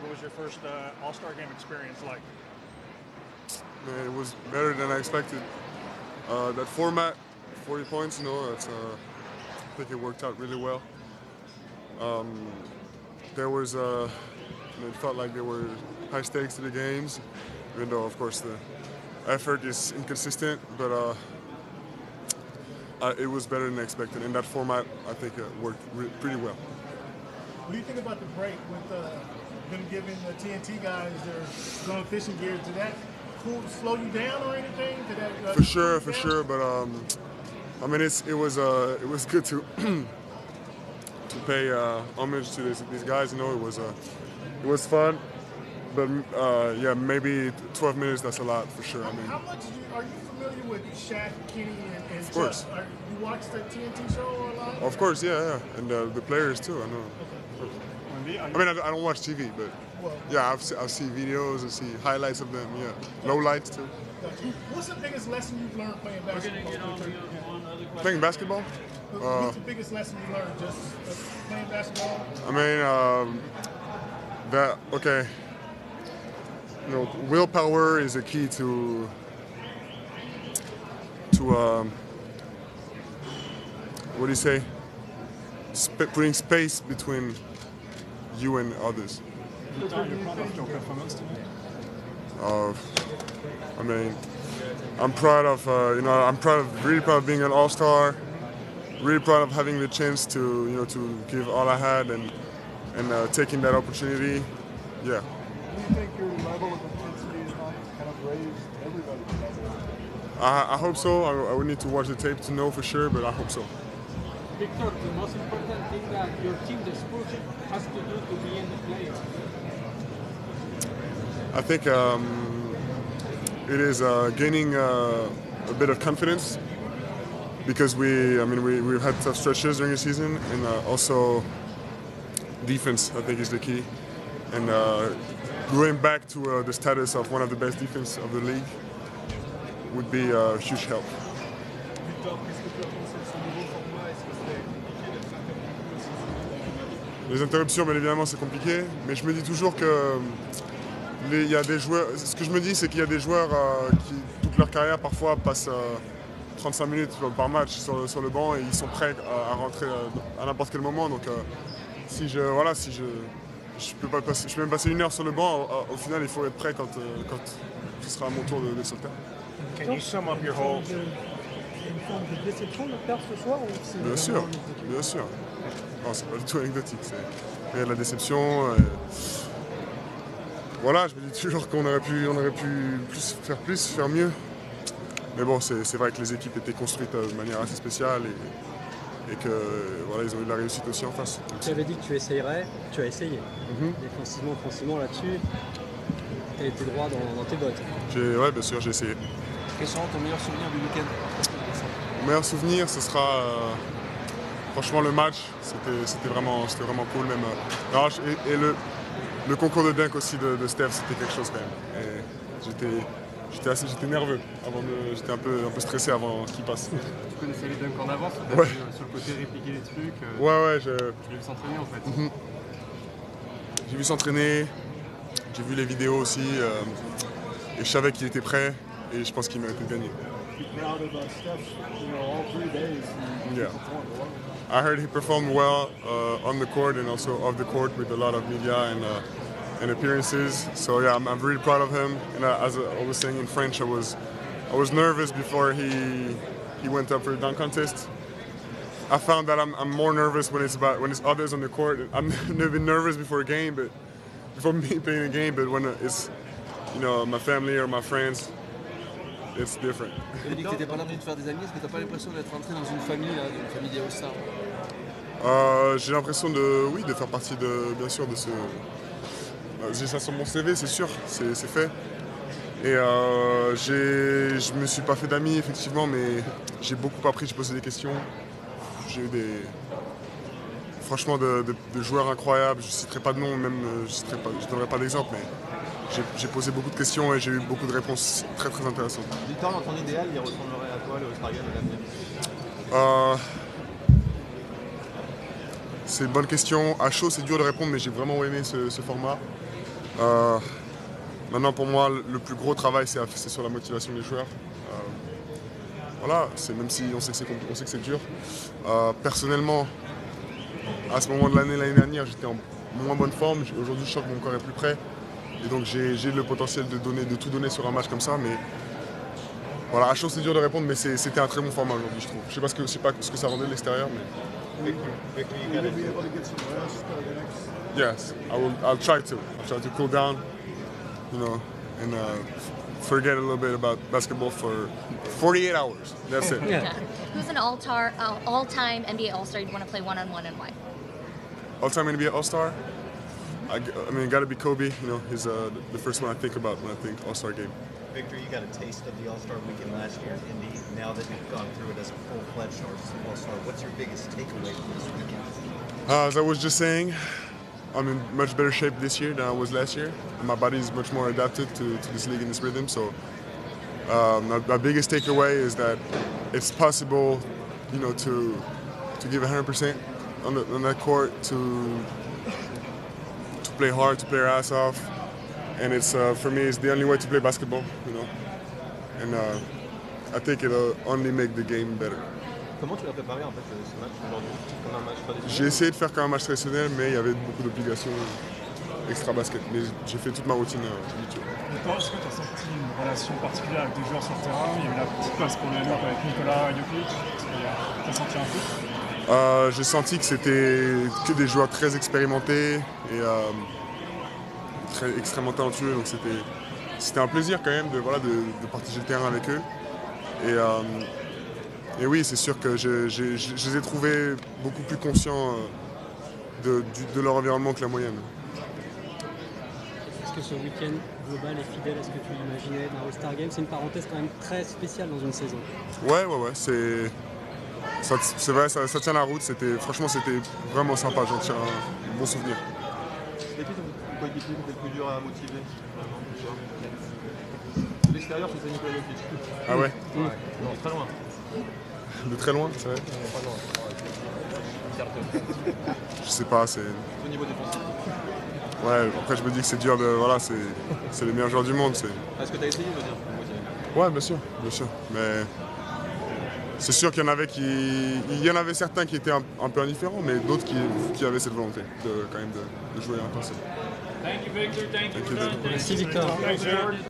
What was your first All-Star game experience like? Man, it was better than I expected. That format, 40 points, I think it worked out really well. It felt like there were high stakes to the games, even though, of course, the effort is inconsistent, but it was better than expected. In that format, I think it worked pretty well. What do you think about the break with them giving the TNT guys their going fishing gear? Did that slow you down or anything? Did that, for sure. But I mean, it was good to to pay homage to these guys. It was fun. But yeah, maybe 12 minutes, that's a lot for sure. I mean, how much are you familiar with Shaq, Kenny, and of course. Chuck? You watch the TNT show a lot? Of course, yeah. And the players too, I know. Okay. I mean, I don't watch TV, but yeah, I see videos, I see highlights of them, yeah. Low lights too. What's the biggest lesson you've learned playing basketball? Playing basketball? What's the biggest lesson you learned just playing basketball? I mean, willpower is a key to what do you say? Putting space between you and others. I mean, I'm proud of really proud of being an all-star. Really proud of having the chance to give all I had and taking that opportunity. Yeah. Do you think your level of intensity is not kind of raised everybody's level? I hope so. I would need to watch the tape to know for sure, but I hope so. Victor, the most important thing that your team, the Spurs, has to do to be in the playoffs? I think it is gaining a bit of confidence because we've had tough stretches during the season, and also defense, I think, is the key. And going back to the status of one of the best defense of the league would be a huge help. Les interruptions, bien évidemment, c'est compliqué, mais je me dis toujours que il y a des joueurs. Ce que je me dis, c'est qu'il y a des joueurs qui, toute leur carrière, parfois, passent 35 minutes par match sur le banc et ils sont prêts à rentrer à n'importe quel moment. Donc, je peux même passer une heure sur le banc. Au final, il faut être prêt quand ce sera à mon tour de sur le terrain. Can you sum up your whole? Une forme de déception de perdre ce soir ou c'est Bien sûr. Non, c'est pas du tout anecdotique. Il y a de la déception. Voilà, je me dis toujours qu'on aurait pu faire mieux. Mais bon, c'est vrai que les équipes étaient construites de manière assez spéciale et que voilà, ils ont eu de la réussite aussi en face. Tu avais dit que tu essayerais, tu as essayé. Défensivement, offensivement là-dessus, tu as été droit dans tes bottes. Ouais, bien sûr, j'ai essayé. Quel sera ton meilleur souvenir du week-end? Mon meilleur souvenir, ce sera franchement le match. C'était vraiment cool même. Et le concours de dunk aussi de Steph, c'était quelque chose quand même. Et j'étais nerveux j'étais un peu stressé avant qu'il passe. Tu connaissais les dunks en avance? Ouais. Sur le côté répliquer les trucs? Ouais. Tu l'as vu s'entraîner en fait? J'ai vu s'entraîner, j'ai vu les vidéos aussi, et je savais qu'il était prêt et je pense qu'il méritait de gagner. Yeah. I heard he performed well on the court and also off the court with a lot of media and appearances. So yeah, I'm really proud of him. And as I was saying in French, I was nervous before he went up for the dunk contest. I found that I'm more nervous when it's others on the court. I've never been nervous before a game, but before me playing a game. But when it's my family or my friends, it's different. Tu as dit que tu n'étais pas là pour te faire des amis. Est-ce que tu n'as pas l'impression d'être entré dans une famille des All-Stars? J'ai l'impression de faire partie bien sûr de ce. J'ai ça sur mon CV, c'est sûr, c'est fait. Et je me suis pas fait d'amis effectivement, mais j'ai beaucoup appris, j'ai posé des questions. J'ai eu franchement de joueurs incroyables. Je ne citerai pas de nom, même je donnerai pas d'exemple, mais j'ai posé beaucoup de questions et j'ai eu beaucoup de réponses très très intéressantes. Victor, dans ton idéal, il ressemblerait à quoi le All-Star Game à l'avenir? C'est une bonne question. À chaud, c'est dur de répondre, mais j'ai vraiment aimé ce format. Maintenant, pour moi, le plus gros travail, c'est sur la motivation des joueurs. Voilà, même si on sait que c'est dur. Personnellement, à ce moment de l'année dernière, j'étais en moins bonne forme. Aujourd'hui, je sens que mon corps est plus prêt. Et donc, j'ai le potentiel de tout donner sur un match comme ça. Mais voilà, à chaud, c'est dur de répondre, mais c'était un très bon format aujourd'hui, je trouve. Je ne sais pas ce que ça rendait de l'extérieur, mais... Yes, I'll try to. I'll try to cool down, and forget a little bit about basketball for 48 hours. That's it. Yeah. Who's an all-time NBA All-Star you'd want to play one-on-one and why? All-time NBA All-Star? I mean, it got to be Kobe. He's the first one I think about when I think All-Star game. Victor, you got a taste of the All-Star weekend last year in Indy. Now that you've gone through it as a full-fledged All-Star, what's your biggest takeaway from this weekend? As I was just saying, I'm in much better shape this year than I was last year. My body is much more adapted to this league and this rhythm. So my biggest takeaway is that it's possible, to give 100% on that court, to play hard, to play our ass off. And it's for me, it's the only way to play basketball, And I think it'll only make the game better. Comment tu l'as préparé en fait ce match aujourd'hui comme un match traditionnel? J'ai essayé de faire comme un match traditionnel, mais il y avait beaucoup d'obligations extra-basket. Mais j'ai fait toute ma routine habituelle. Et toi, est-ce que tu as senti une relation particulière avec des joueurs sur le terrain? Il y a eu la petite passe pour le avec Nikola Jokic. Tu as senti un peu? J'ai senti que c'était que des joueurs très expérimentés et extrêmement talentueux. Donc c'était un plaisir quand même de partager le terrain avec eux. Et oui, c'est sûr que je les ai trouvés beaucoup plus conscients de leur environnement que la moyenne. Est-ce que ce week-end global est fidèle à ce que tu imaginais d'un All-Star Game? C'est une parenthèse quand même très spéciale dans une saison. Ouais, c'est vrai, ça tient la route. Franchement, c'était vraiment sympa. J'en tire un bon souvenir. Et qui ton coéquipier qui était le plus dur à motiver? De l'extérieur, c'était Nikola Jokic. Ah ouais? Non, très loin. De très loin, c'est vrai? Pas loin. Je sais pas, c'est... Au niveau défensif. Ouais, après je me dis que c'est dur de... Voilà, c'est les meilleurs joueurs du monde. Est-ce que tu as essayé de me dire pour motiver? Ouais, bien sûr. Mais c'est sûr qu'il y en avait il y en avait certains qui étaient un peu indifférents, mais d'autres qui avaient cette volonté de jouer intensément. Thank you, Victor. Thank you. Merci Victor. Thanks, Jordan.